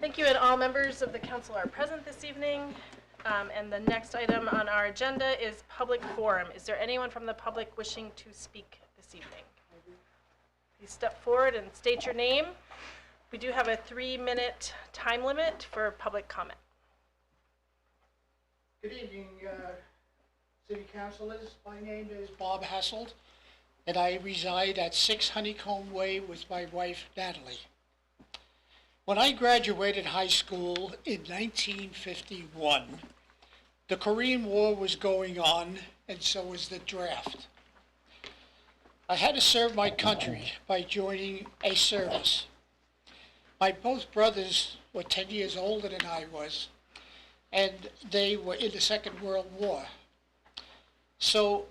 Thank you, and all members of the council are present this evening. And the next item on our agenda is public forum. Is there anyone from the public wishing to speak this evening? Please step forward and state your name. We do have a 3-minute time limit for public comment. Good evening, City Councilors. My name is Bob Hasselt, and I reside at 6 Honeycomb Way with my wife, Natalie. When I graduated high school in 1951, the Korean War was going on, and so was the draft. I had to serve my country by joining a service. My both brothers were 10 years older than I was, and they were in the Second World War. So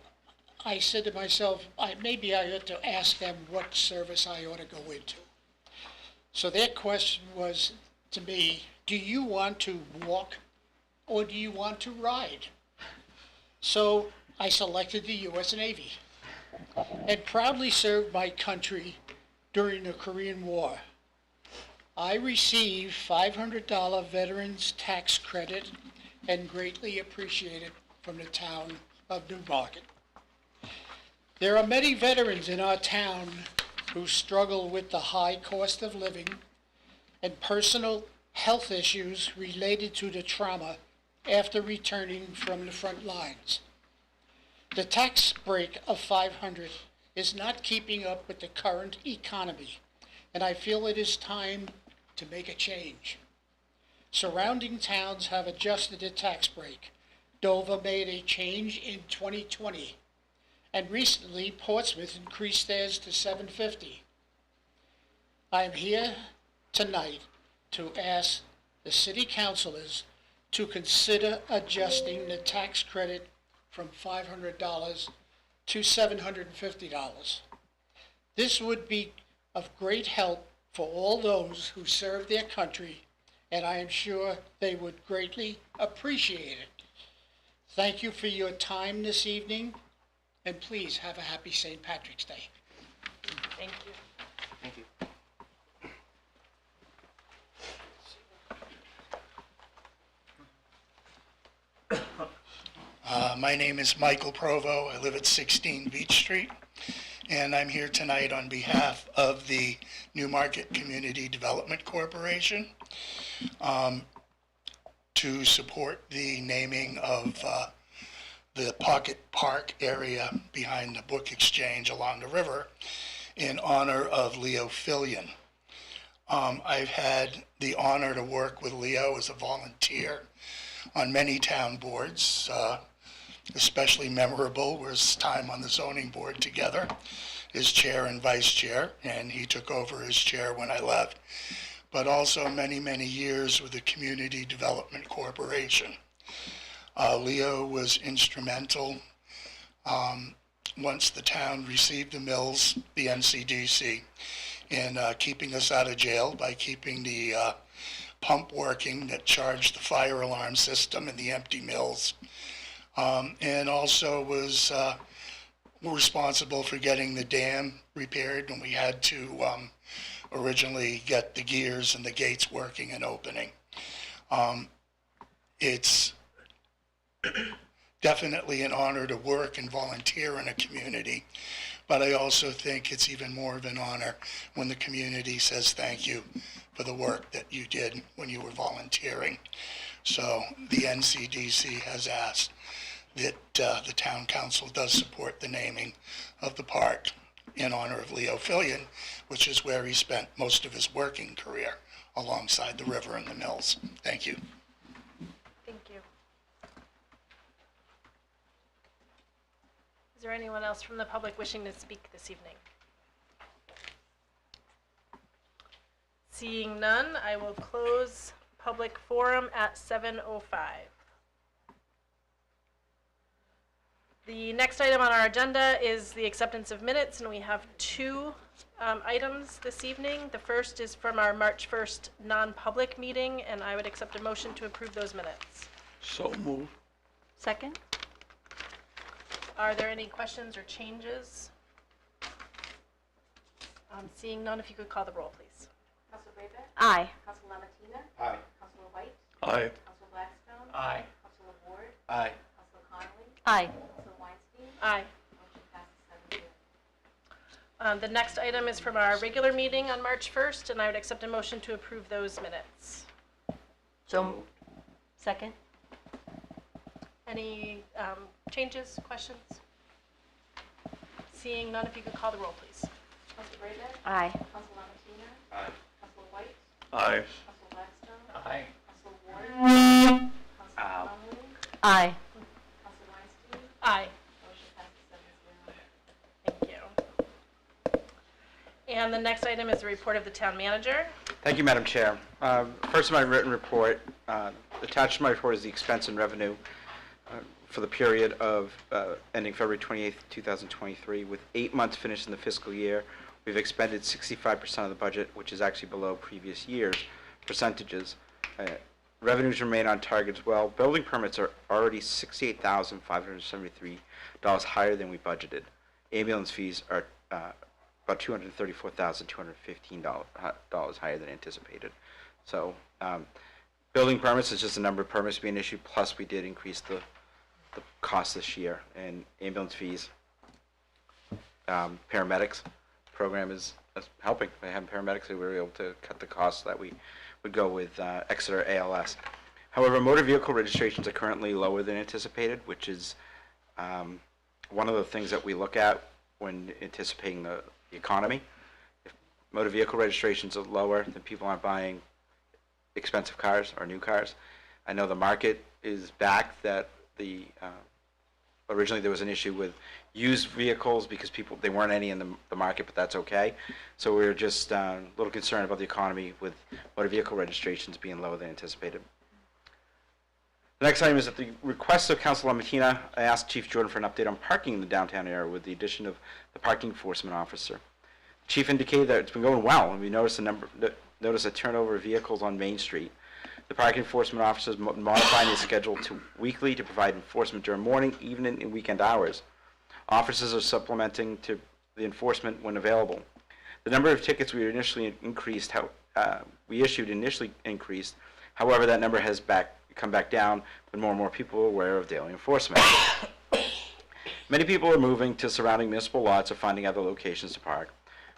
I said to myself, maybe I ought to ask them what service I ought to go into. So their question was to me, do you want to walk or do you want to ride? So I selected the U.S. Navy and proudly served my country during the Korean War. I received $500 veterans tax credit and greatly appreciate it from the town of Newmarket. There are many veterans in our town who struggle with the high cost of living and personal health issues related to the trauma after returning from the front lines. The tax break of $500 is not keeping up with the current economy, and I feel it is time to make a change. Surrounding towns have adjusted the tax break. Dover made a change in 2020. And recently, Portsmouth increased theirs to $750. I am here tonight to ask the city councilors to consider adjusting the tax credit from $500 to $750. This would be of great help for all those who serve their country, and I am sure they would greatly appreciate it. Thank you for your time this evening. And please have a happy St. Patrick's Day. Thank you. Thank you. My name is Michael Provo. I live at 16 Beach Street, and I'm here tonight on behalf of the Newmarket Community Development Corporation to support the naming of the Pocket Park area behind the Book Exchange along the river in honor of Leo Fillion. I've had the honor to work with Leo as a volunteer on many town boards. Especially memorable was his time on the zoning board together as chair and vice chair, and he took over as chair when I left, but also many, many years with the Community Development Corporation. Leo was instrumental once the town received the mills, the NCDC, in keeping us out of jail by keeping the pump working that charged the fire alarm system in the empty mills, and also was responsible for getting the dam repaired when we had to originally get the gears and the gates working and opening. It's definitely an honor to work and volunteer in a community, but I also think it's even more of an honor when the community says thank you for the work that you did when you were volunteering. So the NCDC has asked that the town council does support the naming of the park in honor of Leo Fillion, which is where he spent most of his working career, alongside the river and the mills. Thank you. Thank you. Is there anyone else from the public wishing to speak this evening? Seeing none, I will close public forum at 7:05. The next item on our agenda is the acceptance of minutes, and we have two items this evening. The first is from our March 1st non-public meeting, and I would accept a motion to approve those minutes. So moved. Second? Are there any questions or changes? Seeing none, if you could call the roll, please. Council Brayback? Aye. Council Lamatina? Aye. Council White? Aye. Council Blackstone? Aye. Council Ward? Aye. Council Connolly? Aye. Council Weinstein? Aye. Motion passes 7-0. The next item is from our regular meeting on March 1st, and I would accept a motion to approve those minutes. So, second? Any changes, questions? Seeing none, if you could call the roll, please. Council Brayback? Aye. Council Lamatina? Aye. Council White? Aye. Council Blackstone? Aye. Council Ward? Council Connolly? Aye. Council Weinstein? Aye. Motion passes 7-0. Thank you. And the next item is the report of the town manager. Thank you, Madam Chair. First, my written report. Attached to my report is the expense and revenue for the period of ending February 28th, 2023. With 8 months finished in the fiscal year, we've expended 65% of the budget, which is actually below previous years' percentages. Revenues remain on target as well. Building permits are already $68,573 higher than we budgeted. Ambulance fees are about $234,215 higher than anticipated. So building permits is just the number of permits being issued, plus we did increase the cost this year. And ambulance fees, paramedics program is helping. By having paramedics, we were able to cut the costs that we would go with Exeter ALS. However, motor vehicle registrations are currently lower than anticipated, which is one of the things that we look at when anticipating the economy. If motor vehicle registrations are lower, then people aren't buying expensive cars or new cars. I know the market is back. That originally there was an issue with used vehicles because they weren't any in the market, but that's okay. So we were just a little concerned about the economy with motor vehicle registrations being lower than anticipated. The next item is at the request of Council Lamatina, I asked Chief Jordan for an update on parking in the downtown area with the addition of the parking enforcement officer. The Chief indicated that it's been going well, and we noticed a turnover of vehicles on Main Street. The parking enforcement officer is modifying his schedule to weekly to provide enforcement during morning, evening, and weekend hours. Officers are supplementing to the enforcement when available. The number of tickets we issued initially increased. However, that number has come back down, but more and more people are aware of daily enforcement. Many people are moving to surrounding municipal lots or finding other locations to park.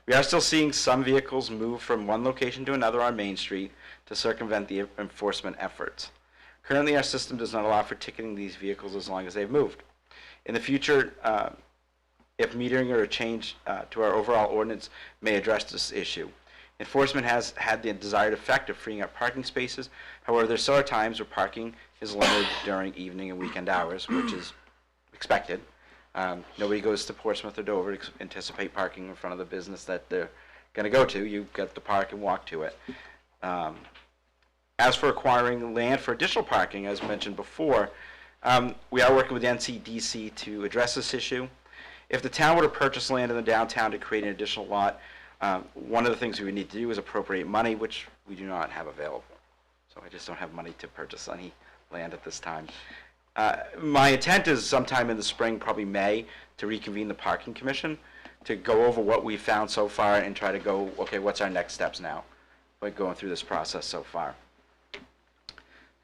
We are still seeing some vehicles move from one location to another on Main Street to circumvent the enforcement efforts. Currently, our system does not allow for ticketing these vehicles as long as they've moved. In the future, if metering or a change to our overall ordinance may address this issue. Enforcement has had the desired effect of freeing up parking spaces. However, there still are times where parking is limited during evening and weekend hours, which is expected. Nobody goes to Portsmouth or Dover to anticipate parking in front of the business that they're going to go to. You've got to park and walk to it. As for acquiring land for additional parking, as mentioned before, we are working with NCDC to address this issue. If the town were to purchase land in the downtown to create an additional lot, one of the things we would need to do is appropriate money, which we do not have available. So I just don't have money to purchase any land at this time. My intent is sometime in the spring, probably May, to reconvene the Parking Commission to go over what we've found so far and try to go, okay, what's our next steps now? By going through this process so far.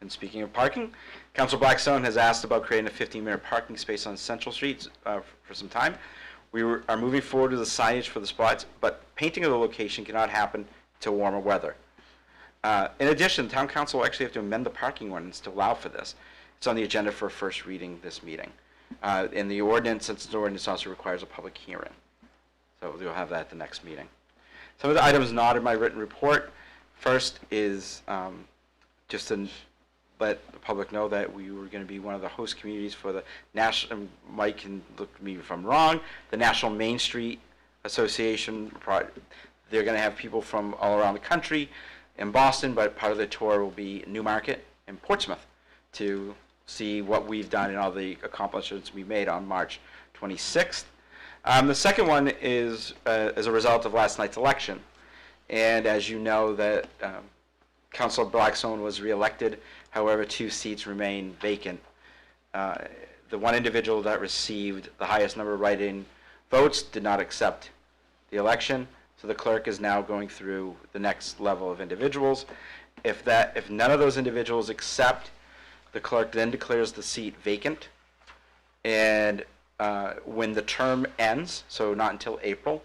And speaking of parking, Council Blackstone has asked about creating a 15-minute parking space on Central Street for some time. We are moving forward with the signage for the spots, but painting of the location cannot happen until warmer weather. In addition, the Town Council will actually have to amend the parking ordinance to allow for this. It's on the agenda for first reading this meeting. In the ordinance, since the ordinance also requires a public hearing. So we'll have that at the next meeting. Some of the items not in my written report. First is just to let the public know that we were going to be one of the host communities for the national, Mike can look at me if I'm wrong, the National Main Street Association. They're going to have people from all around the country in Boston, but part of the tour will be Newmarket and Portsmouth to see what we've done and all the accomplishments we made on March 26th. The second one is as a result of last night's election. And as you know, that Councilor Blackstone was reelected. However, 2 seats remain vacant. The one individual that received the highest number of write-in votes did not accept the election. So the clerk is now going through the next level of individuals. If none of those individuals accept, the clerk then declares the seat vacant. And when the term ends, so not until April,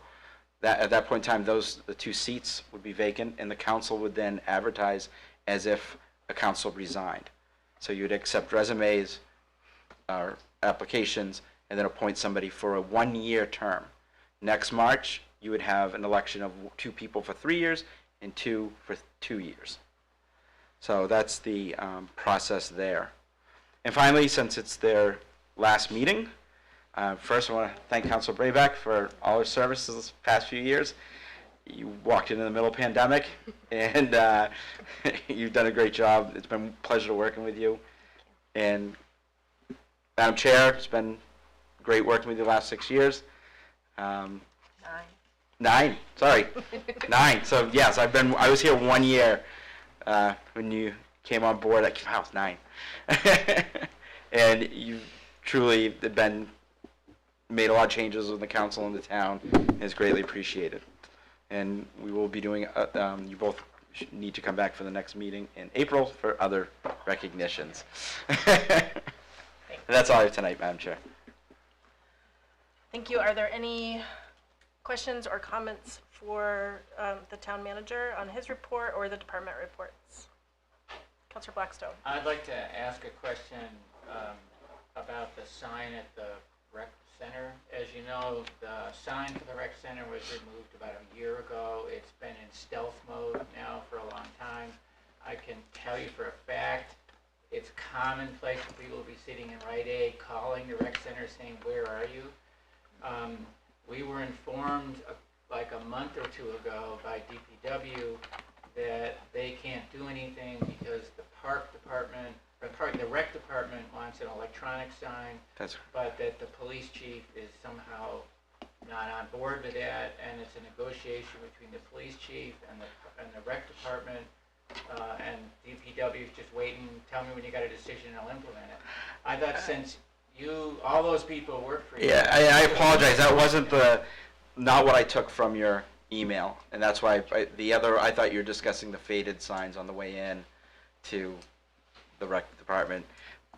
at that point in time, the two seats would be vacant, and the council would then advertise as if a council resigned. So you'd accept resumes or applications, and then appoint somebody for a 1-year term. Next March, you would have an election of 2 people for 3 years and 2 for 2 years. So that's the process there. And finally, since it's their last meeting, first I want to thank Councilor Brayback for all her services this past few years. You walked in the middle of pandemic, and you've done a great job. It's been a pleasure working with you. And Madam Chair, it's been great working with you the last 6 years. 9, sorry, 9. So yes, I was here 1 year when you came on board. Wow, it's 9. And you truly have made a lot of changes with the council and the town, and it's greatly appreciated. And we will be doing, you both need to come back for the next meeting in April for other recognitions. That's all I have tonight, Madam Chair. Thank you. Are there any questions or comments for the town manager on his report or the department reports? Councilor Blackstone. I'd like to ask a question about the sign at the rec center. As you know, the sign for the rec center was removed about a year ago. It's been in stealth mode now for a long time. I can tell you for a fact, it's commonplace for people to be sitting in Rite Aid, calling the rec center saying, "Where are you?" We were informed like a month or 2 ago by DPW that they can't do anything because the the rec department wants an electronic sign, but that the police chief is somehow not on board with that, and it's a negotiation between the police chief and the rec department, and DPW is just waiting. Tell me when you got a decision, and I'll implement it. I thought since all those people work for you. Yeah, I apologize. That wasn't not what I took from your email, and that's why I thought you were discussing the faded signs on the way in to the rec department.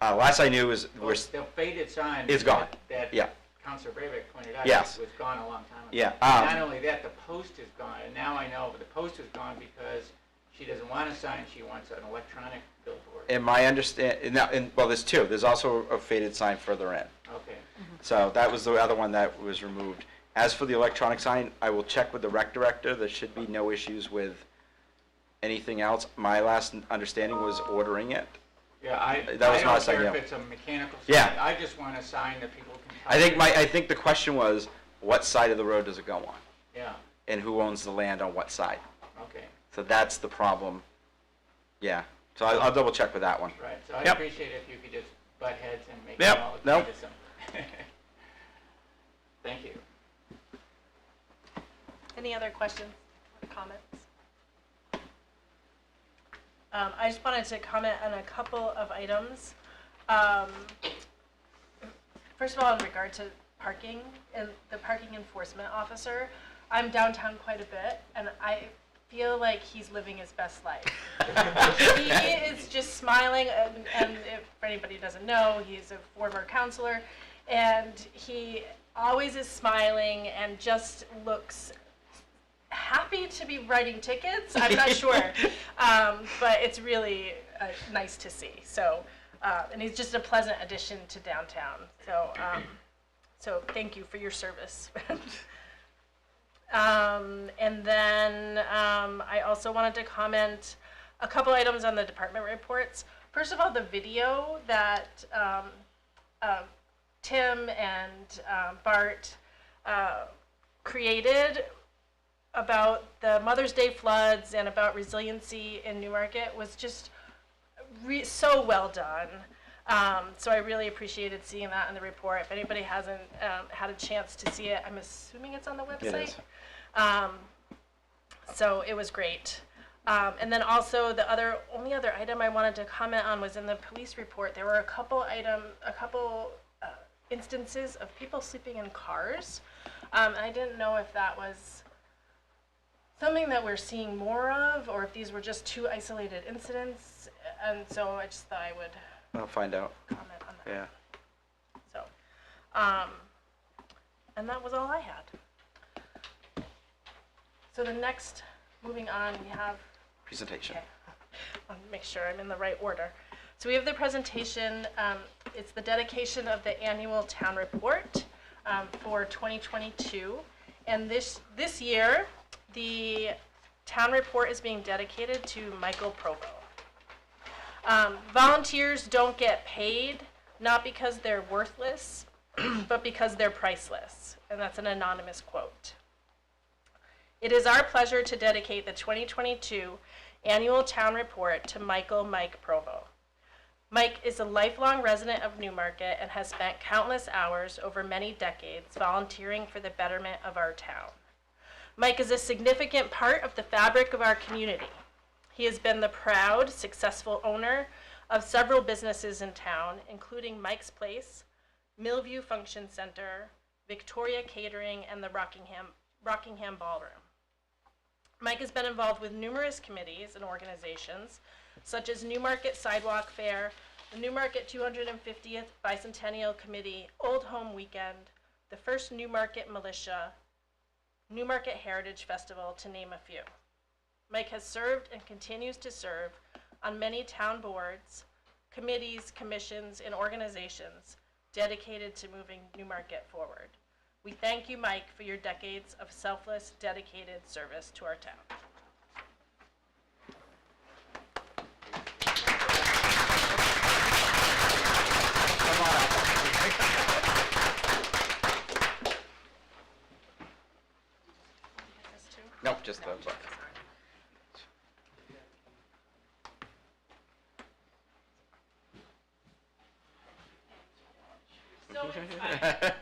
Last I knew was the faded sign is gone. That Yeah. Councilor Breivik pointed out Yes. was gone a long time ago. Yeah. Not only that, the post is gone, and now I know, but the post is gone because she doesn't want a sign, she wants an electronic billboard. And my understand now, well, there's 2. There's also a faded sign further in. Okay. So that was the other one that was removed. As for the electronic sign, I will check with the rec director. There should be no issues with anything else. My last understanding was ordering it. Yeah, I was don't not a sign, care yeah. if it's a mechanical sign. Yeah. I just want a sign that people can tell. I think the question was, what side of the road does it go on? Yeah, And who owns the land on what side? okay, So that's the problem. Yeah. So I'll double check with that one. right. So I Yep. appreciate if you could just butt heads and make Yep, it all nope. kind of simple. Thank you. Any other questions or comments? I just wanted to comment on a couple of items. First of all, in regard to parking and the parking enforcement officer, I'm downtown quite a bit, and I feel like he's living his best life. He is just smiling, and if anybody doesn't know, he's a former counselor, and he always is smiling and just looks happy to be writing tickets. I'm not sure, but it's really nice to see. So, and he's just a pleasant addition to downtown. So, so thank you for your service. And then I also wanted to comment a couple items on the department reports. First of all, the video that Tim and Bart created about the Mother's Day floods and about resiliency in Newmarket was just so well done. So I really appreciated seeing that in the report. If anybody hasn't had a chance to see it, I'm assuming it's on the website. It is. So it was great. And then also the only other item I wanted to comment on was in the police report. There were a couple instances of people sleeping in cars. I didn't know if that was something that we're seeing more of, or if these were just two isolated incidents. And so I just thought I would I'll find out. comment on that. Yeah. So, and that was all I had. So the next, moving on, we have, Presentation. okay, I want to make sure I'm in the right order. So we have the presentation, it's the dedication of the annual town report for 2022. And this year, the town report is being dedicated to Michael Provo. Volunteers don't get paid, not because they're worthless, but because they're priceless. And that's an anonymous quote. It is our pleasure to dedicate the 2022 annual town report to Mike Provo. Mike is a lifelong resident of Newmarket and has spent countless hours over many decades volunteering for the betterment of our town. Mike is a significant part of the fabric of our community. He has been the proud, successful owner of several businesses in town, including Mike's Place, Millview Function Center, Victoria Catering, and the Rockingham Ballroom. Mike has been involved with numerous committees and organizations, such as Newmarket Sidewalk Fair, the Newmarket 250th Bicentennial Committee, Old Home Weekend, the first Newmarket Militia, Newmarket Heritage Festival, to name a few. Mike has served and continues to serve on many town boards, committees, commissions, and organizations dedicated to moving Newmarket forward. We thank you, Mike, for your decades of selfless, dedicated service to our town. This too? Nope, just the book. So excited.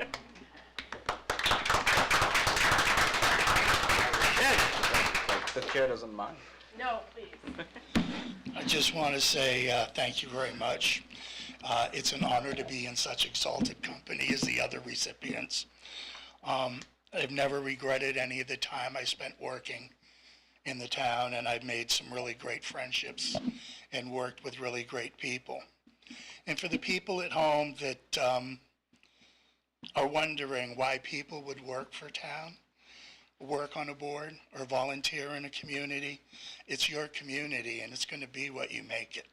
The chair doesn't mind. No, please. I just want to say thank you very much. It's an honor to be in such exalted company as the other recipients. I've never regretted any of the time I spent working in the town, and I've made some really great friendships and worked with really great people. And for the people at home that are wondering why people would work for town, work on a board, or volunteer in a community, it's your community, and it's going to be what you make it.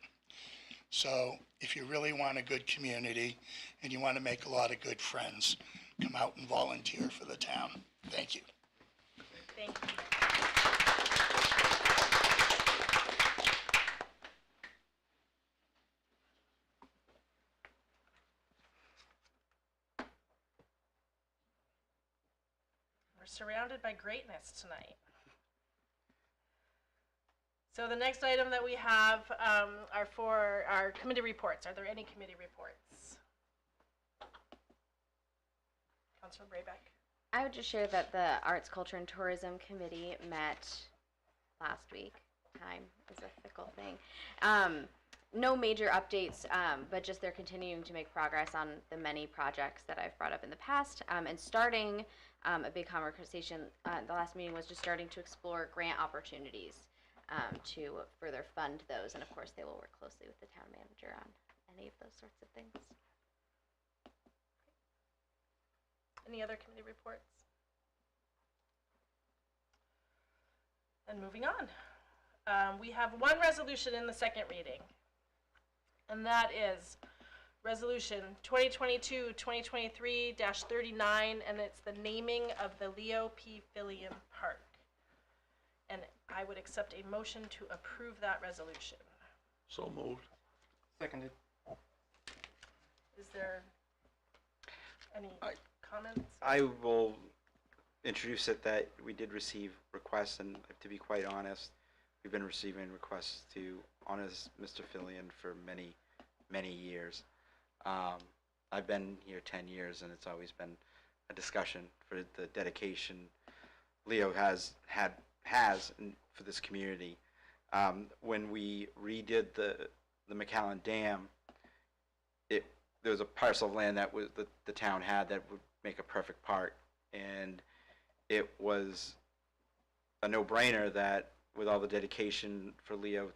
So if you really want a good community and you want to make a lot of good friends, come out and volunteer for the town. Thank you. Thank you. We're surrounded by greatness tonight. So the next item that we have are for our committee reports. Are there any committee reports? Councilor Braybeck. I would just share that the Arts, Culture, and Tourism Committee met last week. Time is a fickle thing. No major updates, but just they're continuing to make progress on the many projects that I've brought up in the past. And starting a big conversation, the last meeting was just starting to explore grant opportunities to further fund those. And of course, they will work closely with the town manager on any of those sorts of things. Any other committee reports? And moving on. We have one resolution in the second reading, and that is Resolution 2022-2023-39, and it's the naming of the Leo P. Fillion Park. And I would accept a motion to approve that resolution. So moved. Seconded. Is there any comments? I will introduce it that we did receive requests, and to be quite honest, we've been receiving requests to honor Mr. Fillion for many, many years. I've been here 10 years, and it's always been a discussion for the dedication Leo has for this community. When we redid the McAllen Dam, there was a parcel of land that the town had that would make a perfect park, and it was a no-brainer that with all the dedication for Leo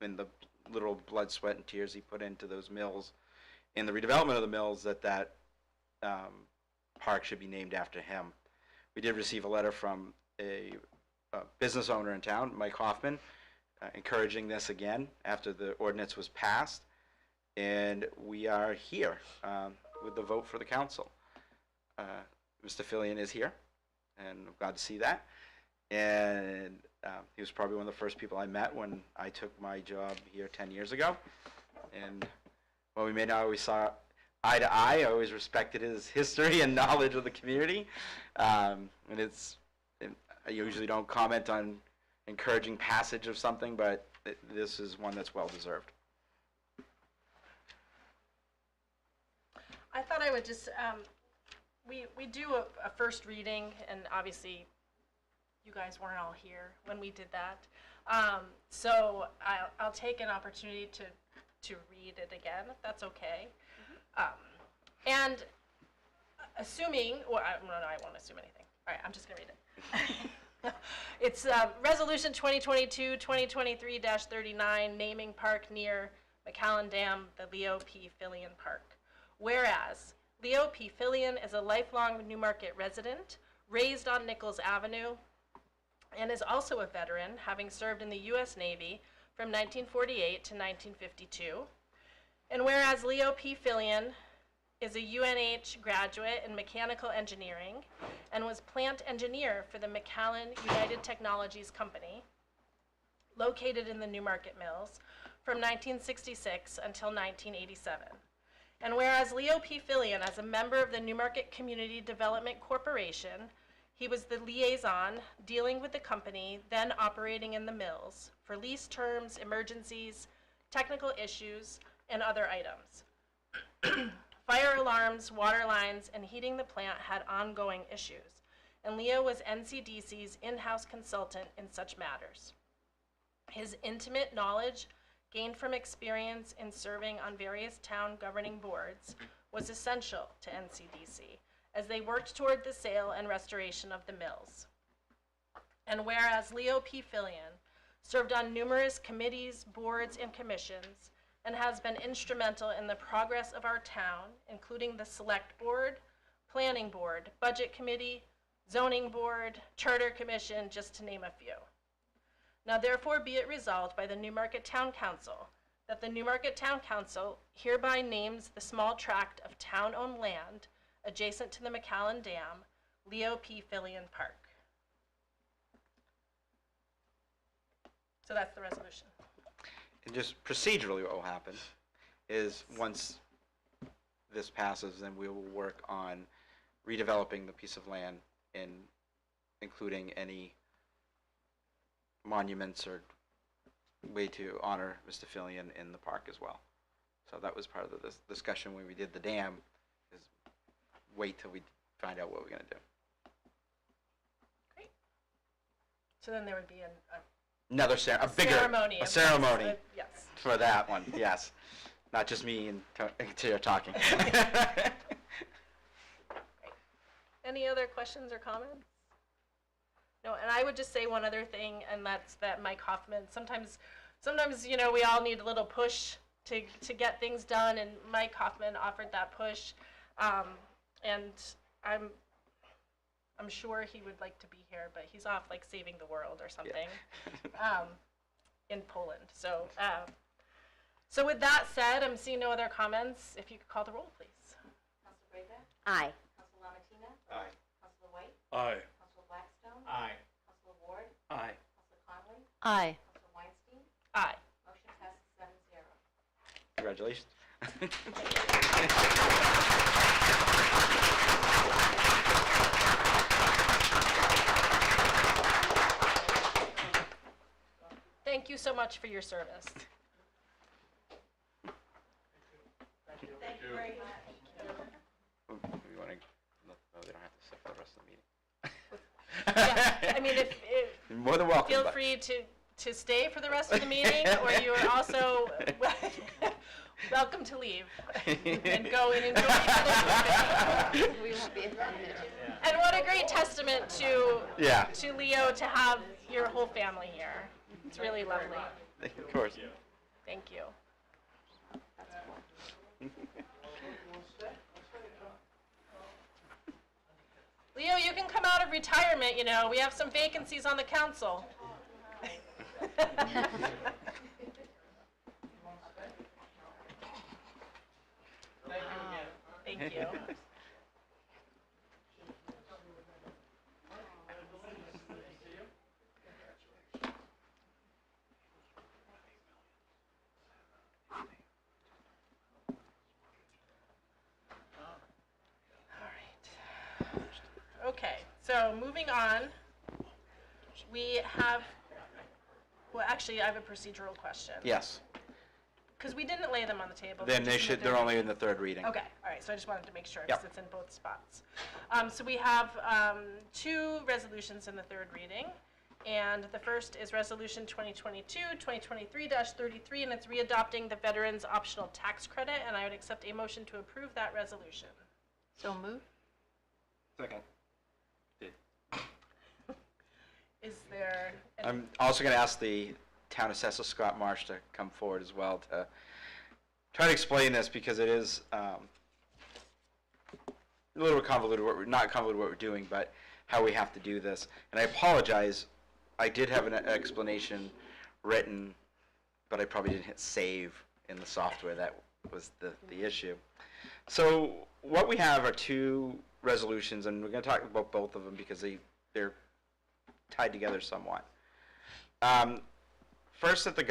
and the literal blood, sweat, and tears he put into those mills and the redevelopment of the mills, that park should be named after him. We did receive a letter from a business owner in town, Mike Hoffman, encouraging this again after the ordinance was passed, and we are here with the vote for the council. Mr. Fillion is here, and I'm glad to see that. And he was probably one of the first people I met when I took my job here 10 years ago. And while we may not always saw eye to eye, I always respected his history and knowledge of the community. And I usually don't comment on encouraging passage of something, but this is one that's well deserved. I thought I would just, we do a first reading, and obviously you guys weren't all here when we did that. So I'll take an opportunity to read it again, if that's okay. And assuming, well, no, I won't assume anything. All right, I'm just gonna read it. It's Resolution 2022-2023-39, naming park near McAllen Dam, the Leo P. Fillion Park. Whereas Leo P. Fillion is a lifelong Newmarket resident, raised on Nichols Avenue, and is also a veteran, having served in the U.S. Navy from 1948 to 1952. And whereas Leo P. Fillion is a UNH graduate in mechanical engineering and was plant engineer for the McAllen United Technologies Company, located in the Newmarket Mills, from 1966 until 1987. And whereas Leo P. Fillion, as a member of the Newmarket Community Development Corporation, he was the liaison dealing with the company then operating in the mills for lease terms, emergencies, technical issues, and other items. Fire alarms, water lines, and heating the plant had ongoing issues, and Leo was NCDC's in-house consultant in such matters. His intimate knowledge, gained from experience in serving on various town governing boards, was essential to NCDC as they worked toward the sale and restoration of the mills. And whereas Leo P. Fillion served on numerous committees, boards, and commissions, and has been instrumental in the progress of our town, including the Select Board, Planning Board, Budget Committee, Zoning Board, Charter Commission, just to name a few. Now therefore be it resolved by the Newmarket Town Council that the Newmarket Town Council hereby names the small tract of town-owned land adjacent to the McAllen Dam, Leo P. Fillion Park. So that's the resolution. And just procedurally what will happen is once this passes, then we will work on redeveloping the piece of land and including any monuments or way to honor Mr. Fillion in the park as well. So that was part of the discussion when we did the dam, is wait till we find out what we're going to do. Great. So then there would be Another ceremony. a ceremony Yes. for that one, yes. Not just me and Tara talking. Any other questions or comments? No, and I would just say one other thing, and that's that Mike Hoffman, sometimes, you know, we all need a little push to get things done, and Mike Hoffman offered that push, and I'm sure he would like to be here, but he's off like saving the world or something, in Poland. So, so with that said, I'm seeing no other comments. If you could call the roll, please. Council Brega? Aye. Council Lamatina? Aye. Council White? Aye. Council Blackstone? Aye. Council Ward? Aye. Council Conley? Aye. Council Weinstein? Aye. Motion passes 7-0. Congratulations. Thank you so much for your service. Thank you very much. We want to, no, they don't have to sit for the rest of the meeting. Yeah, I mean, if You're more than welcome. feel but- free to stay for the rest of the meeting, or you are also welcome to leave and go and enjoy. We won't be offended. And what a great great testament to Yeah. to Leo to have your whole family here. It's really lovely. Of course. Thank you. Leo, you can come out of retirement, you know. We have some vacancies on the council. Thank you. Okay, so moving on, we have, well, actually, I have a procedural question. Yes. Because we didn't lay them on the table. Then they just in the should, they're third only in reading. the third reading. Okay, all right, so I just wanted to make sure, Yep. because it's in both spots. So we have 2 resolutions in the third reading, and the first is Resolution 2022-2023-33, and it's readopting the Veterans Optional Tax Credit, and I would accept a motion to approve that resolution. So moved? Second. Is there, I'm also going to ask the town assessor, Scott Marsh, to come forward as well to try to explain this, because it is a little bit convoluted, not convoluted what we're doing, but how we have to do this. And I apologize, I did have an explanation written, but I probably didn't hit save in the software. That was the issue. So what we have are 2 resolutions, and we're going to talk about both of them because they're tied together somewhat. First, that the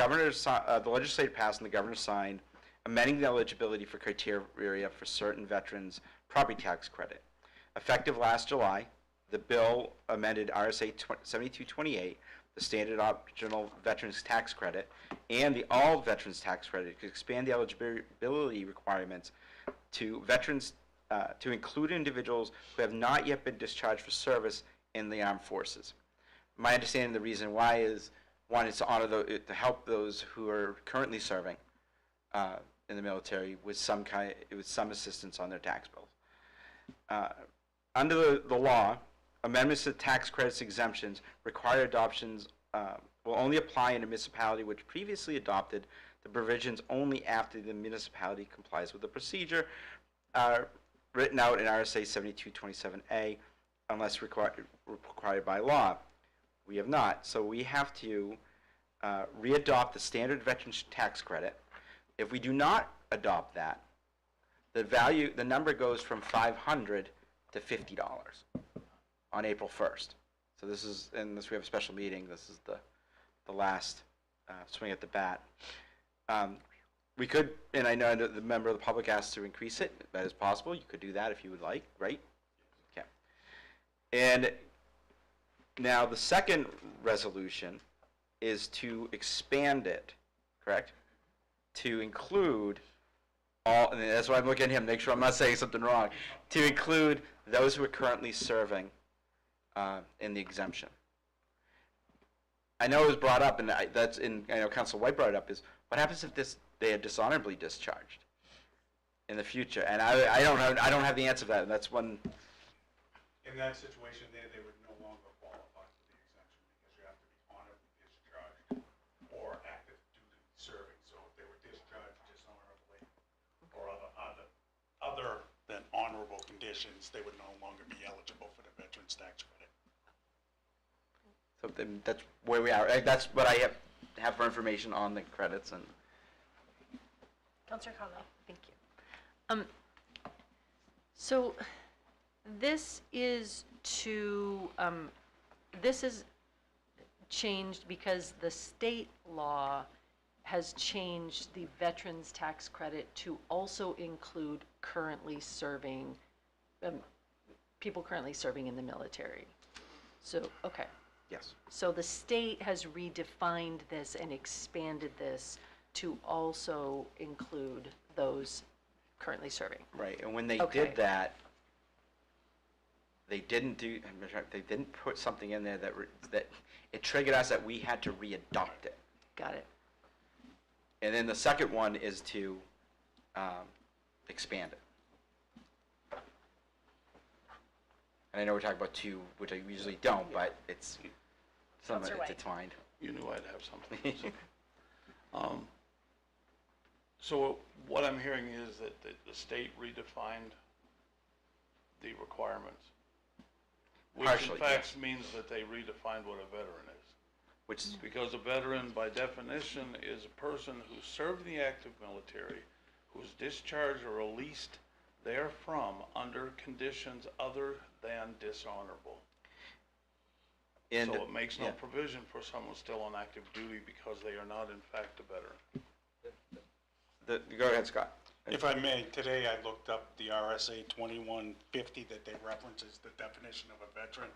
legislature passed and the governor signed, amending the eligibility for criteria for certain veterans' property tax credit. Effective last July, the bill amended RSA 7228, the standard optional veterans tax credit, and the all veterans tax credit to expand the eligibility requirements to veterans to include individuals who have not yet been discharged for service in the armed forces. My understanding, the reason why is, one, is to honor to help those who are currently serving in the military with some assistance on their tax bills. Under the law, amendments to tax credits exemptions require adoptions will only apply in a municipality which previously adopted the provisions only after the municipality complies with the procedure written out in RSA 7227A, unless required by law. We have not, so we have to readopt the standard veterans tax credit. If we do not adopt that, the number goes from $500 to $50 on April 1st. So this is, unless we have a special meeting, this is the last swing at the bat. We could, and I know the member of the public asked to increase it. That is possible. You could do that if you would like, right? Okay. And now the second resolution is to expand it, correct? To include all, and that's why I'm looking at him, make sure I'm not saying something wrong, to include those who are currently serving in the exemption. I know it was brought up, and I know Council White brought it up, is what happens if they are dishonorably discharged in the future? And I don't have the answer to that, and that's one. In that situation, they would no longer qualify for the exemption because you have to be honorably discharged or active duty serving. So if they were discharged dishonorably or other than honorable conditions, they would no longer be eligible for the veterans tax credit. So then that's where we are. That's what I have for information on the credits. And Councilor Conley. Thank you. So this is this is changed because the state law has changed the veterans tax credit to also include people currently serving in the military. So, okay. yes, So the state has redefined this and expanded this to also include those currently serving. right. And when they Okay. did that, they didn't put something in there that it triggered us that we had to readopt it. Got it. And then the second one is to expand it. And I know we're talking about two, which I usually don't, but it's some Counselor White. intertwined. You knew I'd have something. So what I'm hearing is that the state redefined the requirements. Which in Partially, fact means that they redefined what a veteran is. Which is, Because a veteran, by definition, is a person who served in the active military, who's discharged or released therefrom under conditions other than dishonorable. and, So it makes no yeah. provision for someone still on active duty because they are not in fact a veteran. Go ahead, Scott. If I may, today I looked up the RSA 2150 that they reference as the definition of a veteran.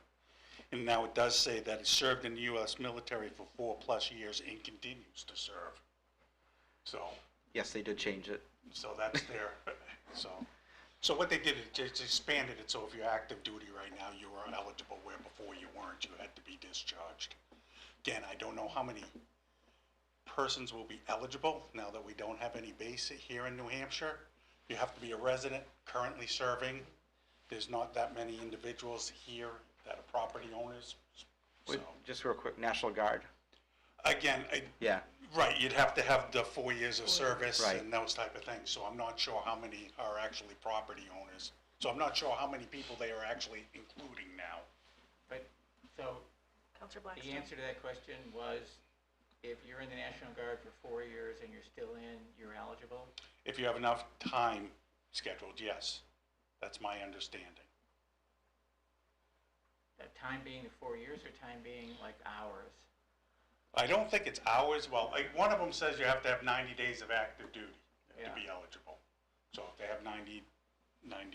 And now it does say that he served in the U.S. military for 4+ years and continues to serve. Yes, they did change it. So that's there. So what they did is just expanded it, so if you're active duty right now, you are eligible, where before you weren't, you had to be discharged. Again, I don't know how many persons will be eligible now that we don't have any base here in New Hampshire. You have to be a resident currently serving. There's not that many individuals here that are property owners, so. Just real quick, National Guard. Again, Yeah, right, you'd have to have the 4 years of service Right. and those type of things, so I'm not sure how many are actually property owners. So I'm not sure how many people they are actually including now. But, so, Counselor the Blackstone. answer to that question was, if you're in the National Guard for 4 years and you're still in, you're eligible? If you have enough time scheduled, yes, that's my understanding. Time being the 4 years or time being like hours? I don't think it's hours, well, like, one of them says you have to have 90 days of active duty to Yeah. be eligible. So if they have 90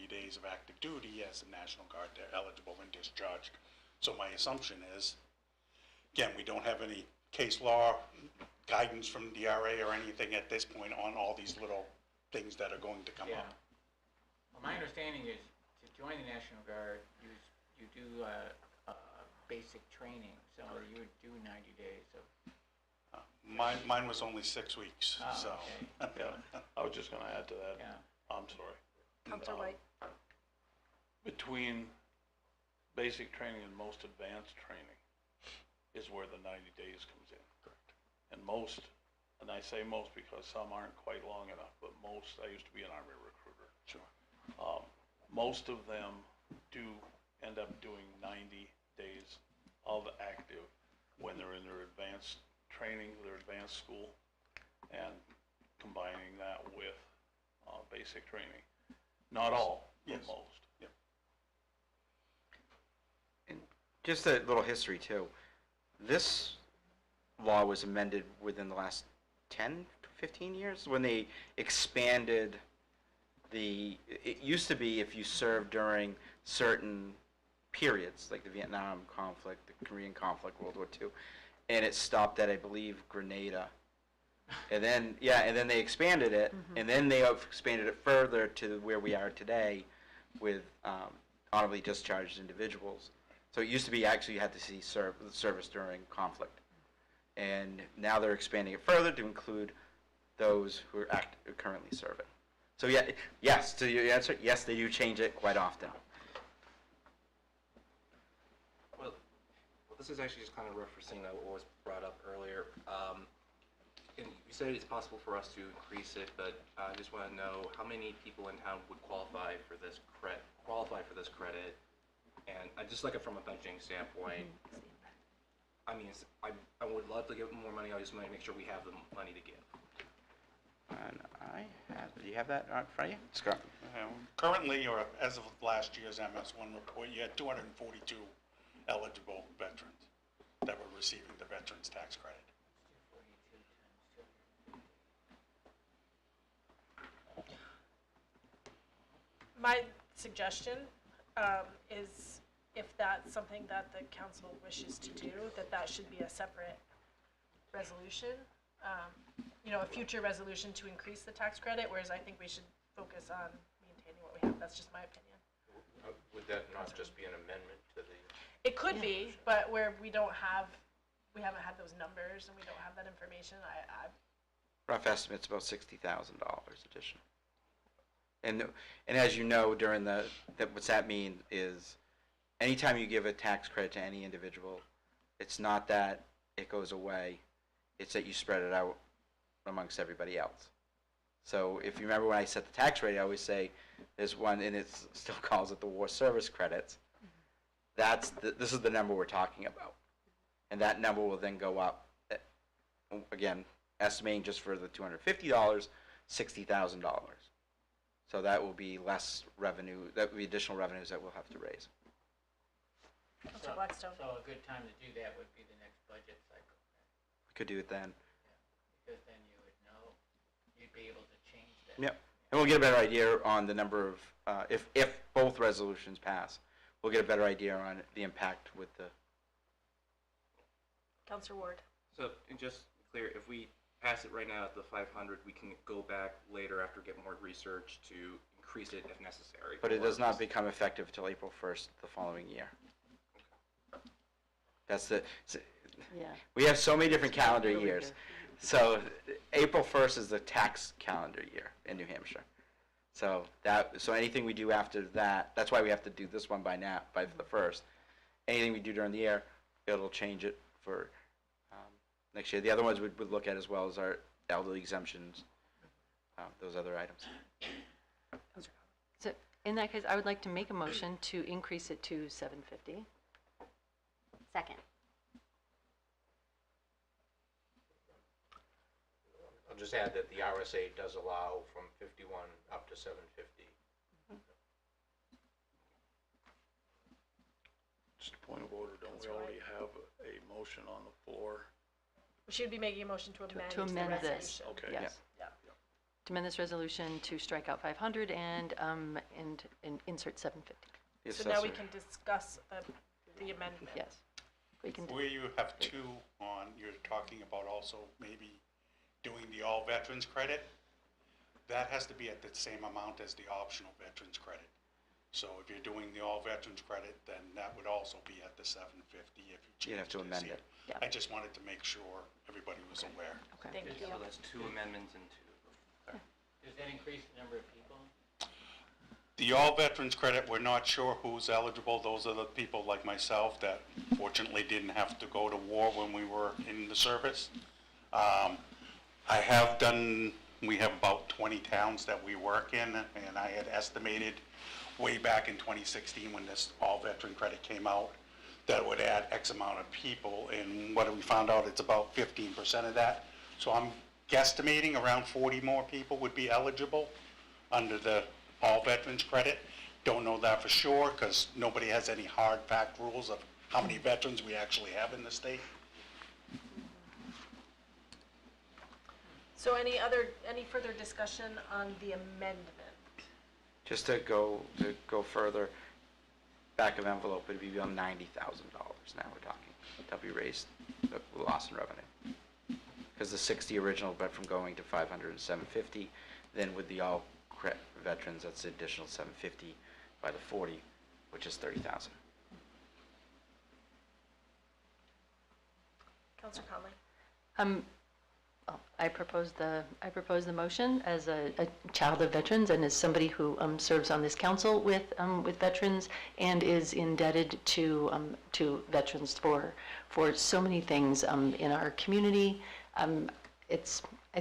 days of active duty as the National Guard, they're eligible and discharged. So my assumption is, again, we don't have any case law guidance from DRA or anything at this point on all these little things that are going to come Yeah. up. Well, my understanding is to join the National Guard, you do basic training, so you would do 90 days of, Mine was only 6 weeks, oh, so. okay, Yeah, I was just gonna add to that. yeah. I'm sorry. Counselor White. Between basic training and most advanced training is where the 90 days comes in. Correct. And most, and I say most because some aren't quite long enough, but most, I used to be an Army recruiter. Sure. Most of them do end up doing 90 days of active when they're in their advanced training, their advanced school, and combining that with basic training. Not all, but Yes. most. Yep. And just a little history too. This law was amended within the last 10 to 15 years when they expanded it used to be if you served during certain periods, like the Vietnam conflict, the Korean conflict, World War II, and it stopped at, I believe, Grenada. And then, and then they expanded it, and then they have expanded it further to where we are today with honorably discharged individuals. So it used to be actually you had to see service during conflict. And now they're expanding it further to include those who are currently serving. So yes, to your answer, yes, they do change it quite often. Well, this is actually just kind of referencing what was brought up earlier. And you said it's possible for us to increase it, but I just want to know how many people in town would qualify for this credit. And I just like it from a budgeting standpoint. I mean, I would love to give more money. I just want to make sure we have the money to give. And do you have that in front of you? Scott? Currently, or as of last year's MS1 report, you had 242 eligible veterans that were receiving the veterans tax credit. My suggestion is if that's something that the council wishes to do, that should be a separate resolution. A future resolution to increase the tax credit, whereas I think we should focus on maintaining what we have. That's just my opinion. Would that not just be an amendment to the? It could be, but where we haven't had those numbers and we don't have that information, Rough estimate's about $60,000 additional. And as you know, during what that mean is anytime you give a tax credit to any individual, it's not that it goes away, it's that you spread it out amongst everybody else. So if you remember when I set the tax rate, I always say there's one, and it still calls it the war service credits. This is the number we're talking about. And that number will then go up, again, estimating just for the $250, $60,000. So that will be less revenue, that will be additional revenues that we'll have to raise. Councilor Blackstone. So a good time to do that would be the next budget cycle, We could do it then. because then you would know, you'd be able to change that. Yep. And we'll get a better idea on the number of, if both resolutions pass, we'll get a better idea on the impact with the, Councilor Ward. So, and just clear, if we pass it right now at the 500, we can go back later after get more research to increase it if necessary. but it or- does not become effective until April 1st the following year. That's Yeah. we have so many different calendar Here we years. go. So April 1st is the tax calendar year in New Hampshire. So anything we do after that, that's why we have to do this one by the 1st. Anything we do during the year, it'll change it for next year. The other ones we'd look at as well as our elderly exemptions, those other items. So in that case, I would like to make a motion to increase it to $750. Second. I'll just add that the RSA does allow from 51 up to 750. Just a point of order, don't we already have a motion on the floor? We should be making a motion to amend To amend the this. resolution. Okay. Yes. Yeah. To amend this resolution to strike out 500 and insert 750. The So now we assessor- can discuss the amendment. Yes. We can, Where you have two on, you're talking about also maybe doing the all veterans credit. That has to be at the same amount as the optional veterans credit. So if you're doing the all veterans credit, then that would also be at the 750 if you change. You'd have to this amend here. it. Yeah. I just wanted to make sure everybody was aware. okay. Thank you. So that's two amendments and two. Does that increase the number of people? The all veterans credit, we're not sure who's eligible. Those are the people like myself that fortunately didn't have to go to war when we were in the service. We have about 20 towns that we work in, and I had estimated way back in 2016 when this all veteran credit came out, that would add X amount of people, and what we found out, it's about 15% of that. So I'm guesstimating around 40 more people would be eligible under the all veterans credit. Don't know that for sure, because nobody has any hard fact rules of how many veterans we actually have in the state. So any further discussion on the amendment? Just to go further, back of envelope, it'd be about $90,000 now we're talking. That'll be raised, the loss in revenue. Because the 60 original, but from going to 500 and 750, then with the all veterans, that's the additional 750 by the 40, which is 30,000. Councilor Conley? Well, I propose the motion as a child of veterans and as somebody who serves on this council with veterans and is indebted to veterans for so many things in our community. I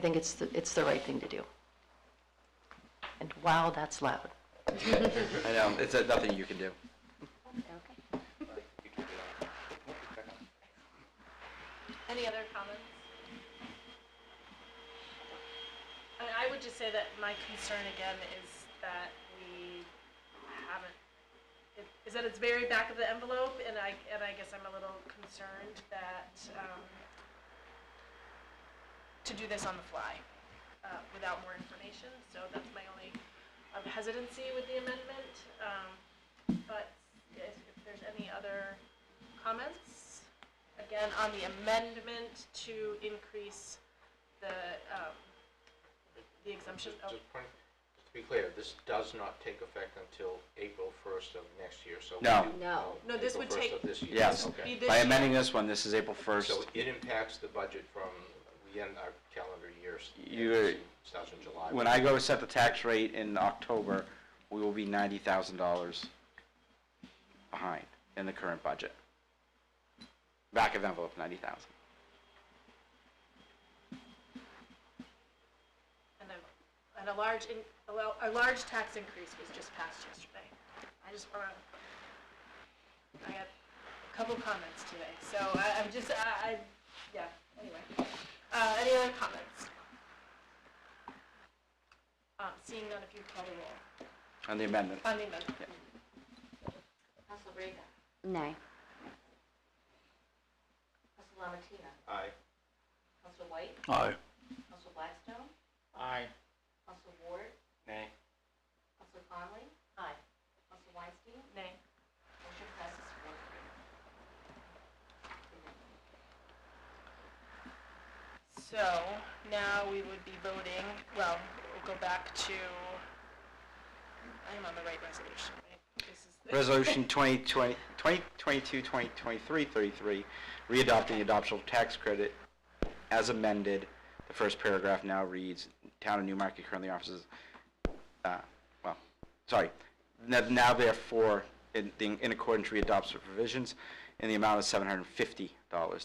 think it's the right thing to do. And wow, that's loud. I know, it's nothing you can do. Okay. Any other comments? I would just say that my concern again is that we haven't, is that it's very back of the envelope, and I guess I'm a little concerned that, to do this on the fly, without more information, so that's my only hesitancy with the amendment. But if there's any other comments, again, on the amendment to increase the exemption. Oh, Just to be clear, this does not take effect until April 1st of next year, so. No. No, this April would 1st take- of this year. Yes. Be Okay. this By year. amending this one, this is April 1st. So it impacts the budget from, we end our calendar years. You- Starts in July. When I go to set the tax rate in October, we will be $90,000 behind. in the current budget. Back of envelope, 90,000. And a large tax increase was just passed yesterday. I just wanna, I got a couple comments today, so I'm just, yeah, anyway. Any other comments? Seeing none, if you call the roll. On the amendment. On the amendment. Council Brega. Nay. Council Lamatina. Aye. Council White. Aye. Council Blackstone. Aye. Council Ward. Nay. Council Conley. Aye. Council Weinstein. Nay. Motion passes 4-3. So now we would be voting, well, we'll go back to, I am on the right resolution, right? This is Resolution 2022-2023-33, readopting the adoption of tax credit as amended. The first paragraph now reads, Town of Newmarket currently offers, now therefore, in accordance, readopts the provisions in the amount of $750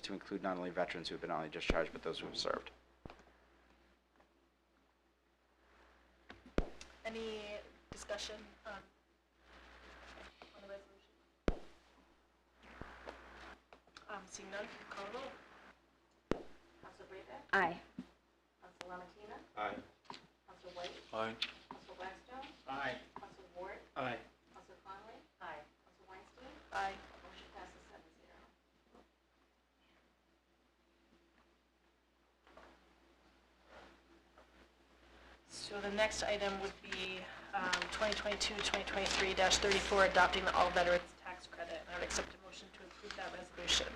to include not only veterans who have been honorably discharged, but those who have served. Any discussion on the resolution? Seeing none, call the roll. Council Brega. Aye. Council Lamatina. Aye. Council White. Aye. Council Blackstone. Aye. Council Ward. Aye. Council Conley. Aye. Council Weinstein. Aye. Motion passes 7-0. So the next item would be 2022-2023-34, adopting the all veterans tax credit. And I would accept a motion to approve that resolution.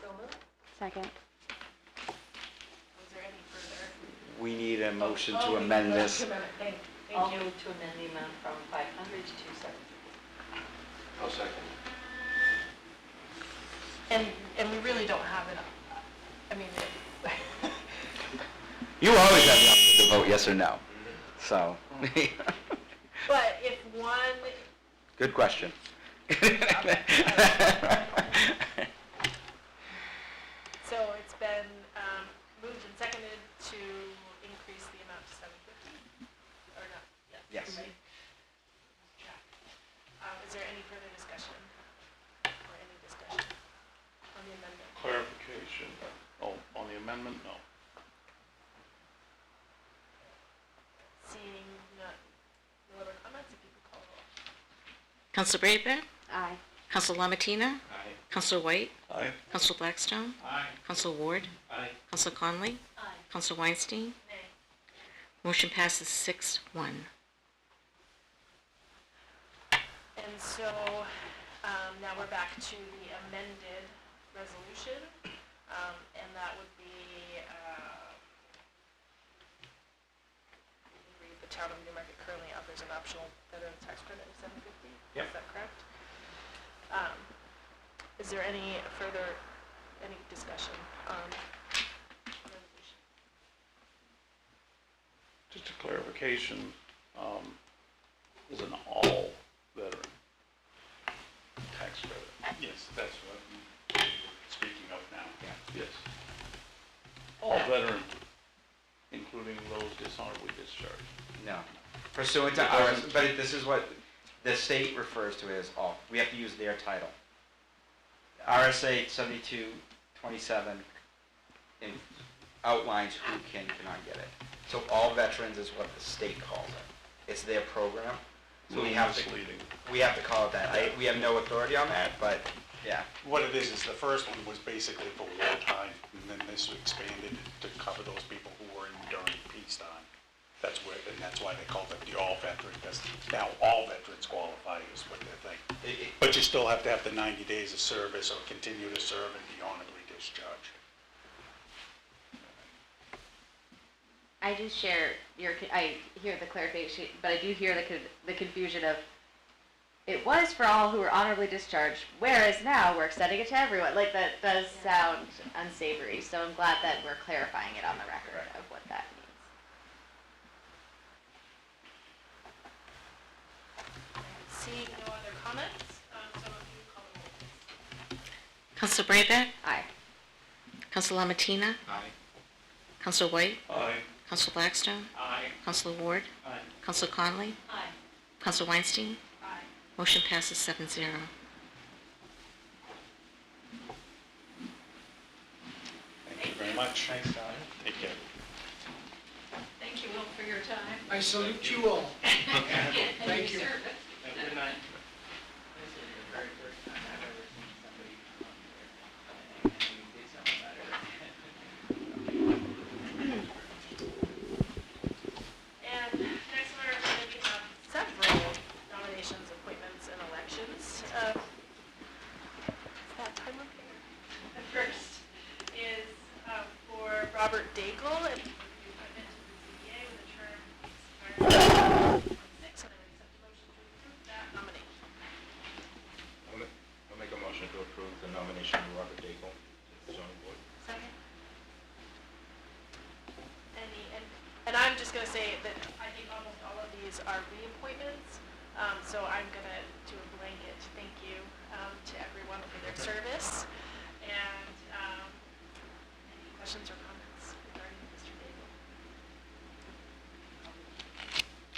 So moved. Second. Was there any further? We need a motion Oh, to we- amend this. Thank I'll you. move to amend the amount from 500 to 270. I'll second. And we really don't have it, I mean, You always have the option to vote yes or no. So, but if one, good question. so it's been moved and seconded to increase the amount to 750, or not? Yes. Right. Is there any further discussion? Or any discussion on the amendment? Clarification. Oh, on the amendment, no. Seeing none, no other comments, if you could call the roll. Council Brega. Aye. Council Lamatina. Aye. Council White. Aye. Council Blackstone. Aye. Council Ward. Aye. Council Conley. Aye. Council Weinstein. Nay. Motion passes 6-1. And so, now we're back to the amended resolution, and that would be, read the town of Newmarket currently offers an optional veteran tax credit of $750. Yep. Is that correct? Is there any discussion on the resolution? Just a clarification, is an all veteran tax credit. Yes, that's what I'm speaking of now. Yes. All veteran, including those dishonorably discharged. No. Pursuant to ours, but this is what the state refers to as all. We have to use their title. RSA 7227 outlines who can and cannot get it. So all veterans is what the state calls it. It's their program. So we have to call it that. We have no authority on that, but yeah. What it is the first one was basically for wartime, and then this was expanded to cover those people who were in during peacetime. That's why they called it the all veteran, because now all veterans qualify is what they're thinking. But you still have to have the 90 days of service or continue to serve and be honorably discharged. I do share I hear the clarification, but I do hear the confusion of, it was for all who were honorably discharged, whereas now we're extending it to everyone. Like, that does sound unsavory, so I'm glad that we're clarifying it on the record of what that means. Seeing no other comments, so if you call the Counselor Brayback? Aye. Counselor Lamatina? Aye. Counselor White? Aye. Counselor Blackstone? Aye. Counselor Ward? Aye. Counselor Conley? Aye. Counselor Weinstein? Aye. Motion passes 7-0. Thank you very much. Thanks, Don. Take care. Thank you, Will, for your time. I salute you all. Thank you. Have a good night. This is the very first time I've ever seen somebody come up here and you did something about it. And next on our agenda, we have several nominations, appointments, and elections. It's that time of year. The first is for Robert Daigle, and the appointment to the ZBA with a term expiring 2026, and I would accept a motion to approve that nomination. I'll make a motion to approve the nomination of Robert Daigle to the zoning board. Second. And I'm just gonna say that I think almost all of these are reappointments, so I'm gonna do a blanket thank you to everyone for their service. And any questions or comments regarding Mr. Daigle?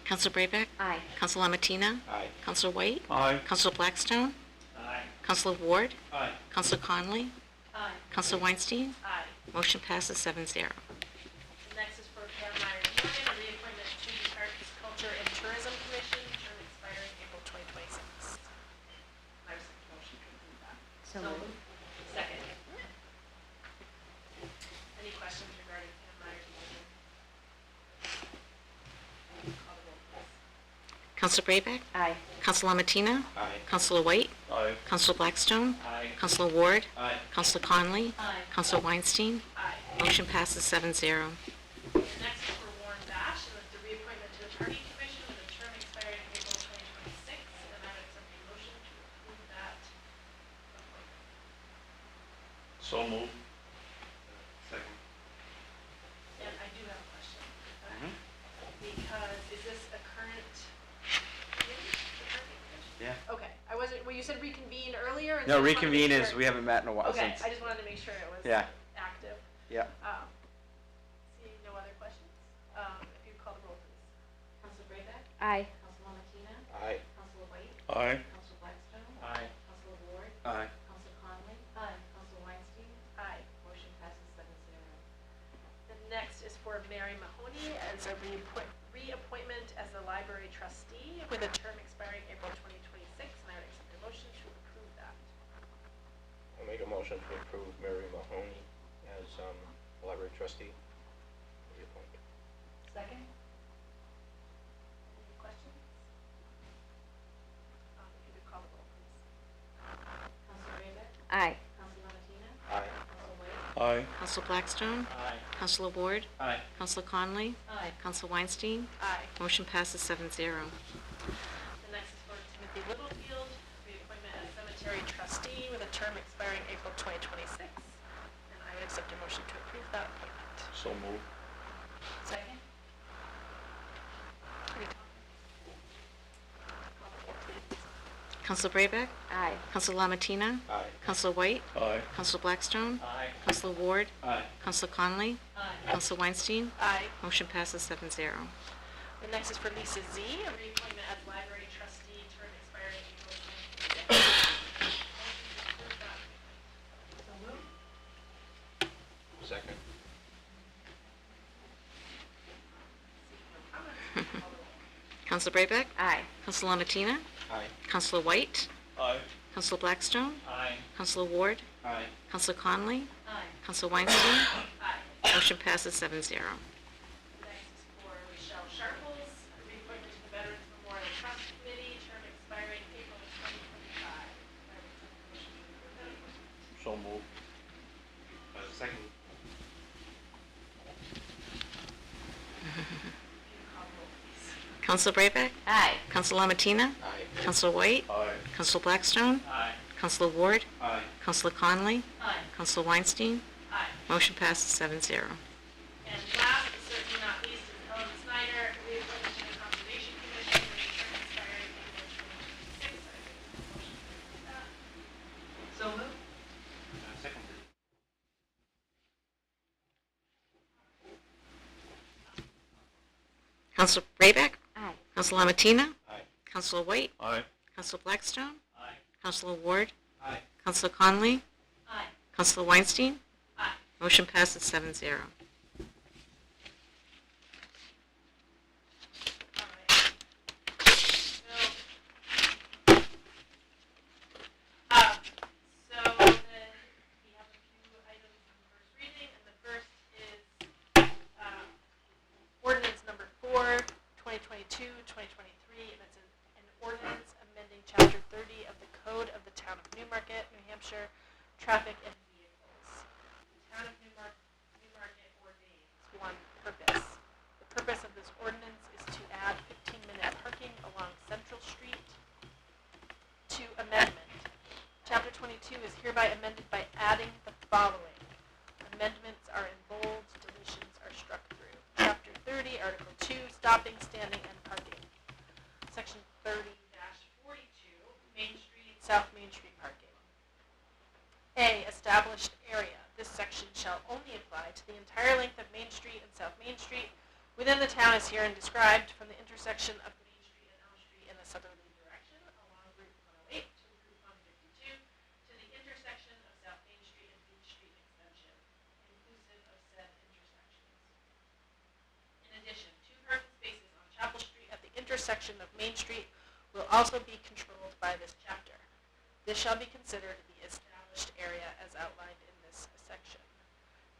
Counselor Brayback? Aye. Counselor Lamatina? Aye. Counselor White? Aye. Counselor Blackstone? Aye. Counselor Ward? Aye. Counselor Conley? Aye. Counselor Weinstein? Aye. Motion passes 7-0. The next is for Pam Myers-Morgan, a reappointment to the Arts, Culture, and Tourism Commission, term expiring April 2026. I was motion to approve that. So moved. Second. Any questions regarding Pam Myers-Morgan? Call the roll, please. Counselor Brayback? Aye. Counselor Lamatina? Aye. Counselor White? Aye. Counselor Blackstone? Aye. Counselor Ward? Aye. Counselor Conley? Aye. Counselor Weinstein? Aye. Motion passes 7-0. Next is for Warren Bash, and it's the reappointment to the Party Commission with a term expiring April 2026, and I would accept a motion to approve that appointment. So moved. Second. And I do have a question. Mhm. Because is this a current meeting? The current commission? Yeah. Okay, I wasn't, well, you said reconvene earlier? and No, so I just wanted to reconvene make is, sure- we haven't met in a while Okay, since. I just wanted to make sure it was Yeah. active. Yeah. Seeing no other questions, if you call the roll, please. Counselor Brayback? Aye. Counselor Lamatina? Aye. Counselor White? Aye. Counselor Blackstone? Aye. Counselor Ward? Aye. Counselor Conley? Aye. Counselor Weinstein? Aye. Motion passes 7-0. The next is for Mary Mahoney as a reappointment as the library trustee with a term expiring April 2026, and I would accept a motion to approve that. I'll make a motion to approve Mary Mahoney as library trustee. Reappointed. Second. Any questions? If you could call the roll, please. Counselor Brayback? Aye. Counselor Lamatina? Aye. Counselor White? Aye. Counselor Blackstone? Aye. Counselor Ward? Aye. Counselor Conley? Aye. Counselor Weinstein? Aye. Motion passes 7-0. The next is for Timothy Littlefield, reappointment as cemetery trustee with a term expiring April 2026, and I would accept a motion to approve that appointment. So moved. Second. Any comments? Call the roll, please. Counselor Brayback? Aye. Counselor Lamatina? Aye. Counselor White? Aye. Counselor Blackstone? Aye. Counselor Ward? Aye. Counselor Conley? Counselor Weinstein? Aye. Motion passes 7-0. The next is for Lisa Z, a reappointment as library trustee, term expiring April 2026. So moved. Second. Seeing no comments, call the roll. Counselor Brayback? Aye. Counselor Lamatina? Aye. Counselor White? Aye. Counselor Blackstone? Aye. Counselor Ward? Aye. Counselor Conley? Aye. Counselor Weinstein? Aye. Motion passes 7-0. Next is for Michelle Sharples, reappointment to the Veterans Memorial Trust Committee, term expiring April 2025. I would accept the motion to approve that appointment. So moved. Second. If you call the roll, please. Counselor Brayback? Aye. Counselor Lamatina? Aye. Counselor White? Aye. Counselor Blackstone? Aye. Counselor Ward? Aye. Counselor Conley? Aye. Counselor Weinstein? Aye. Motion passes 7-0. And last, but certainly not least, is Ellen Snyder, reappointment to the Conservation Commission, with a term expiring April 2026. I would accept the motion to approve that. So moved. Counselor Brayback? Aye. Counselor Lamatina? Aye. Counselor White? Aye. Counselor Blackstone? Aye. Counselor Ward? Aye. Counselor Conley? Aye. Counselor Weinstein? Aye. Motion passes 7-0. So then we have a few items on first reading, and the first is ordinance number 4, 2022, 2023, and it's an ordinance amending Chapter 30 of the Code of the Town of Newmarket, New Hampshire, Traffic and Vehicles. The Town of Newmarket ordains one purpose. The purpose of this ordinance is to add 15-minute parking along Central Street to amendment. Chapter 22 is hereby amended by adding the following. Amendments are in bold, deletions are struck through. Chapter 30, Article 2, stopping, standing, and parking. Section 30-42, Main Street, South Main Street parking. A, established area. This section shall only apply to the entire length of Main Street and South Main Street within the town as herein described from the intersection of Main Street and Elm Street in a southerly direction along Route 108 to Route 152 to the intersection of South Main Street and Beach Street extension, inclusive of said intersections. In addition, 2 parking spaces on Chapel Street at the intersection of Main Street will also be controlled by this chapter. This shall be considered the established area as outlined in this section.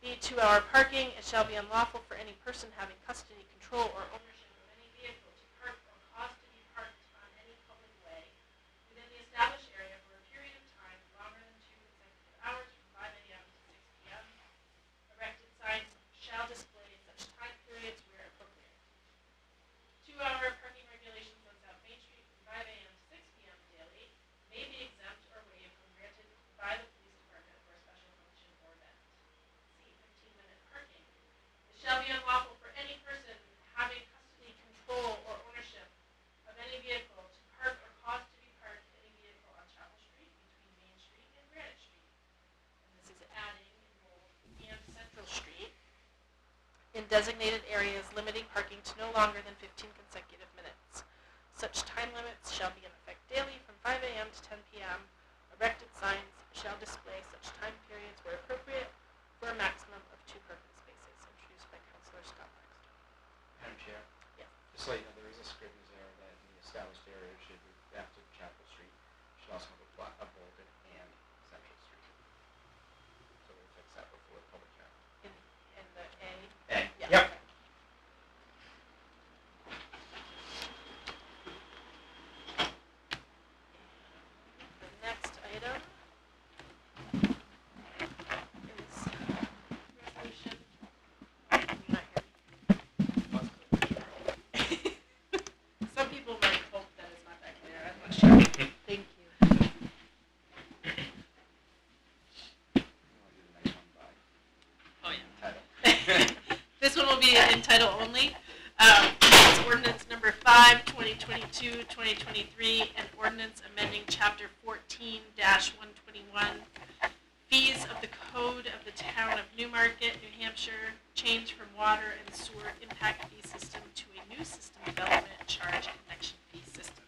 B, 2-hour parking. It shall be unlawful for any person having custody, control, or ownership of any vehicle to park or cause to be parked on any public way within the established area for a period of time longer than 2 consecutive hours from 5 a.m. to 6 p.m. Erected signs shall display such time periods where appropriate. 2-hour parking regulations on South Main Street from 5 a.m. to 6 p.m. daily may be exempt or waived when granted by the police department for a special function or event. C, 15-minute parking. It shall be unlawful for any person having custody, control, or ownership of any vehicle to park or cause to be parked any vehicle on Chapel Street between Main Street and Granite Street. And this is adding in bold and Central Street in designated areas limiting parking to no longer than 15 consecutive minutes. Such time limits shall be in effect daily from 5 a.m. to 10 p.m. Erected signs shall display such time periods where appropriate for a maximum of 2 parking spaces. Introduced by Councilor Scott Blackstone. Madam Chair? Yes. Just so you know, there is a scrivener's error that the established area should be after Chapel Street, should also have a bolded and Central Street. So we'll fix that before the public hearing. In the A? And, Yeah. yep. Okay. The next item is resolution. You're not here. Some people might hope that it's not that clear. I'm not sure. Thank you. Oh, yeah. This one will be in title only. It's ordinance number 5, 2022, 2023, and ordinance amending chapter 14-121, fees of the code of the town of Newmarket, New Hampshire, change from water and sewer impact fee system to a new system development charge connection fee system.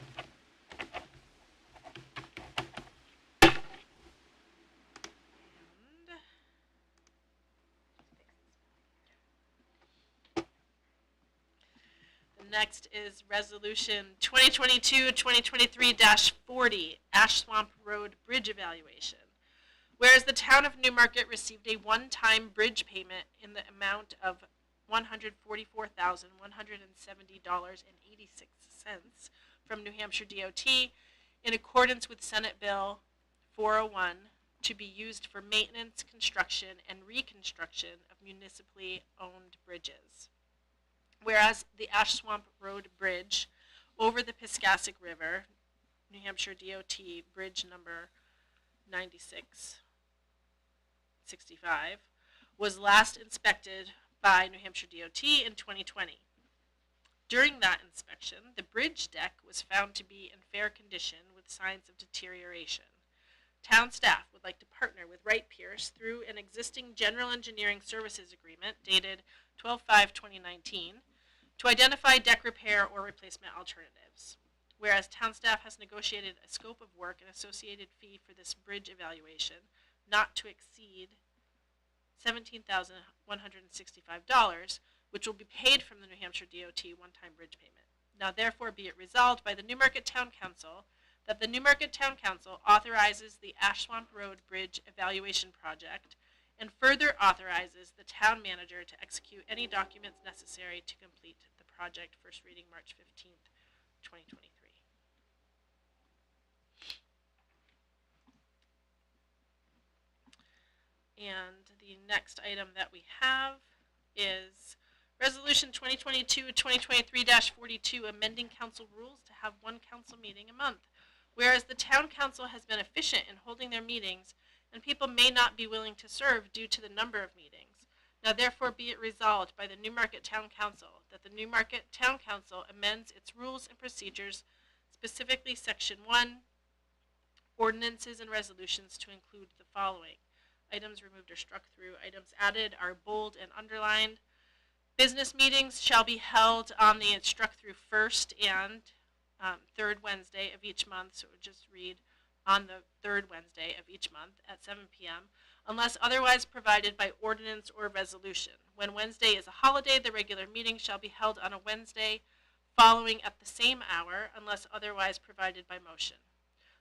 Next is Resolution 2022-2023-40, Ash Swamp Road Bridge Evaluation. Whereas the town of Newmarket received a one-time bridge payment in the amount of $144,170.86 from New Hampshire DOT in accordance with Senate Bill 401 to be used for maintenance, construction, and reconstruction of municipally owned bridges. Whereas the Ash Swamp Road Bridge over the Piscassic River, New Hampshire DOT bridge number 9665, was last inspected by New Hampshire DOT in 2020. During that inspection, the bridge deck was found to be in fair condition with signs of deterioration. Town staff would like to partner with Wright Pierce through an existing general engineering services agreement dated 12/5/2019 to identify deck repair or replacement alternatives. Whereas town staff has negotiated a scope of work and associated fee for this bridge evaluation not to exceed $17,165, which will be paid from the New Hampshire DOT one-time bridge payment. Now therefore be it resolved by the Newmarket Town Council that the Newmarket Town Council authorizes the Ash Swamp Road Bridge Evaluation Project and further authorizes the town manager to execute any documents necessary to complete the project. First reading March 15th, 2023. And the next item that we have is Resolution 2022-2023-42, amending council rules to have one council meeting a month. Whereas the town council has been efficient in holding their meetings, and people may not be willing to serve due to the number of meetings. Now therefore be it resolved by the Newmarket Town Council that the Newmarket Town Council amends its rules and procedures, specifically Section 1, ordinances and resolutions, to include the following. Items removed or struck through. Items added are bold and underlined. Business meetings shall be held on the struck through first and third Wednesday of each month. So it would just read on the third Wednesday of each month at 7 p.m. unless otherwise provided by ordinance or resolution. When Wednesday is a holiday, the regular meeting shall be held on a Wednesday following at the same hour unless otherwise provided by motion.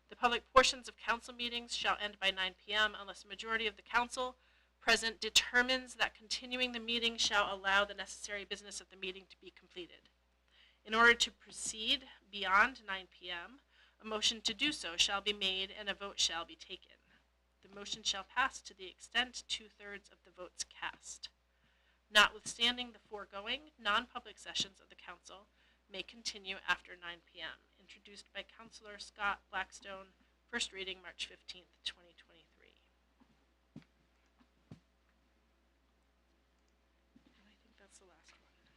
The public portions of council meetings shall end by 9 p.m. unless a majority of the council present determines that continuing the meeting shall allow the necessary business of the meeting to be completed. In order to proceed beyond 9 p.m., a motion to do so shall be made and a vote shall be taken. The motion shall pass to the extent 2/3 of the votes cast. Notwithstanding the foregoing, non-public sessions of the council may continue after 9 p.m. Introduced by Councilor Scott Blackstone. First reading March 15th, 2023. And I think that's the last one. Yes.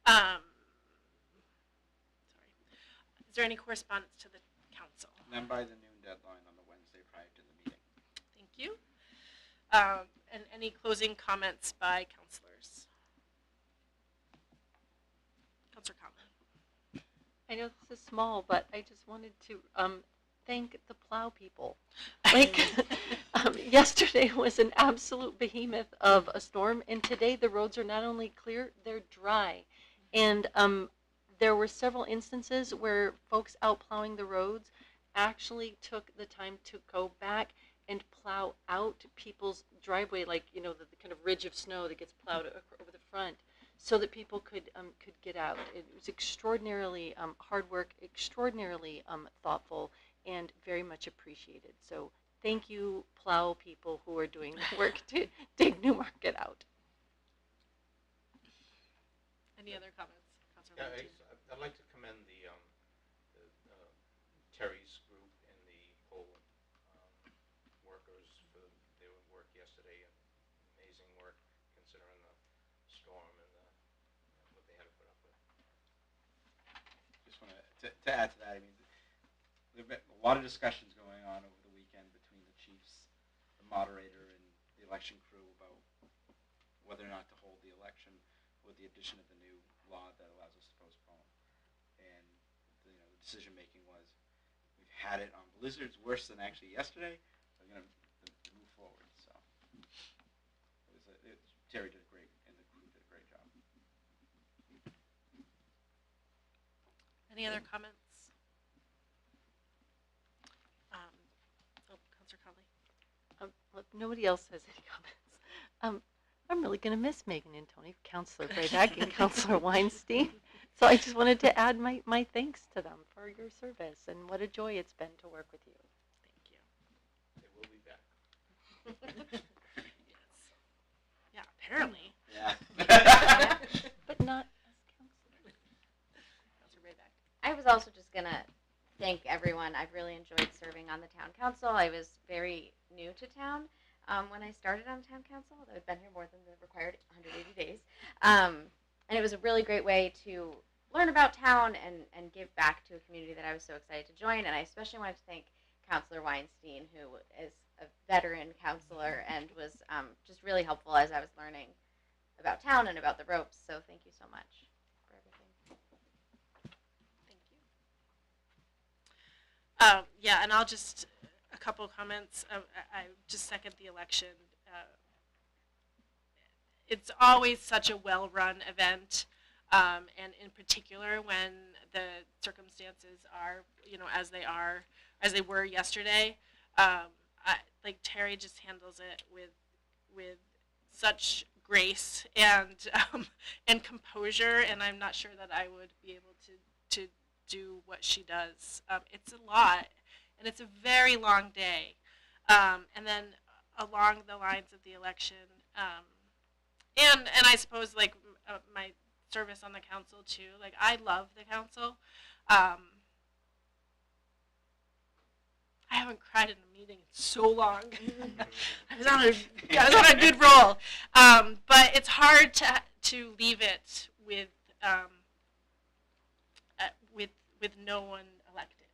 Sorry. Is there any correspondence to the council? None by the noon deadline on the Wednesday prior to the meeting. Thank you. And any closing comments by councilors? Councilor Conley. I know this is small, but I just wanted to thank the plow people. Like, yesterday was an absolute behemoth of a storm, and today the roads are not only clear, they're dry. And there were several instances where folks out plowing the roads actually took the time to go back and plow out people's driveway, like, you know, the kind of ridge of snow that gets plowed over the front, so that people could get out. It was extraordinarily hard work, extraordinarily thoughtful, and very much appreciated. So thank you, plow people who are doing the work to dig Newmarket out. Any other comments? Councilor Yeah, Valentine? I'd like to commend the Terry's group and the whole workers for their work yesterday, and amazing work considering the storm and what they had to put up with. Just want to add to that, I mean, there have been a lot of discussions going on over the weekend between the chiefs, the moderator, and the election crew about whether or not to hold the election with the addition of the new law that allows us to postpone. And the decision making was, we've had it on blizzards worse than actually yesterday. We're going to move forward. So Terry did a great, and the crew did a great job. Any other comments? Councilor Conley. Well, if nobody else has any comments, I'm really going to miss Megan and Tony, Councilor Brayback and Councilor Weinstein. So I just wanted to add my thanks to them for your service, and what a joy it's been to work with you. Thank you. They will be back. Yes. Yeah, apparently. Yeah. But not as councilor. Councilor Brayback. I was also just gonna thank everyone. I've really enjoyed serving on the town council. I was very new to town when I started on town council. I've been here more than the required 180 days. And it was a really great way to learn about town and give back to a community that I was so excited to join. And I especially wanted to thank Counselor Weinstein, who is a veteran counselor and was just really helpful as I was learning about town and about the ropes. So thank you so much for everything. Thank you. Yeah, and I'll just, a couple comments. I just second the election. It's always such a well-run event, and in particular when the circumstances are, as they were yesterday. Like Terry just handles it with such grace and composure, and I'm not sure that I would be able to do what she does. It's a lot, and it's a very long day. And then along the lines of the election, and I suppose like my service on the council too. Like I love the council. I haven't cried in a meeting in so long. I was on a good roll. But it's hard to leave it with no one elected.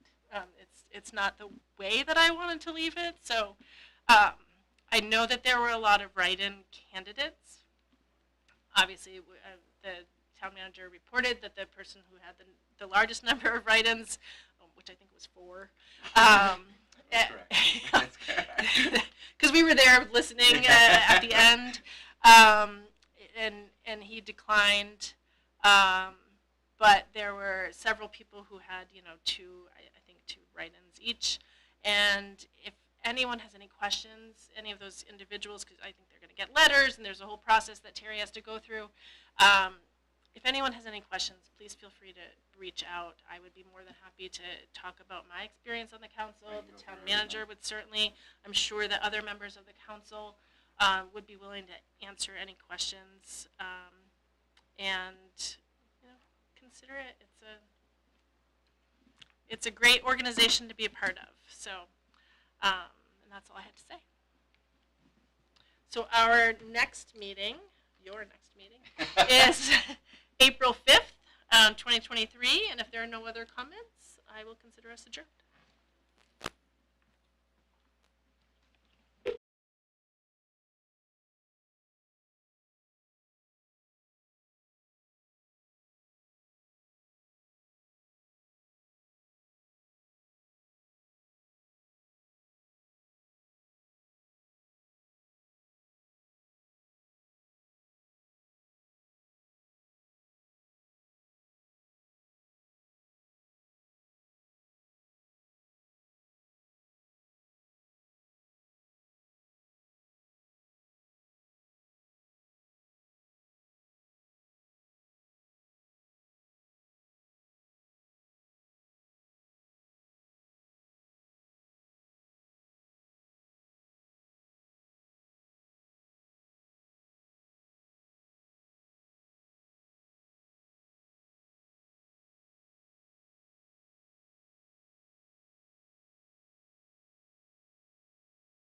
It's not the way that I wanted to leave it. So I know that there were a lot of write-in candidates. Obviously, the town manager reported that the person who had the largest number of write-ins, which I think was 4. That's correct. Because we were there listening at the end, and he declined. But there were several people who had, 2 write-ins each. And if anyone has any questions, any of those individuals, because I think they're going to get letters, and there's a whole process that Terry has to go through. If anyone has any questions, please feel free to reach out. I would be more than happy to talk about my experience on the council. The town manager would certainly. I'm sure that other members of the council would be willing to answer any questions. And consider it. It's a great organization to be a part of. So, and that's all I had to say. So our next meeting, your next meeting, is April 5th, 2023. And if there are no other comments, I will consider us adjourned.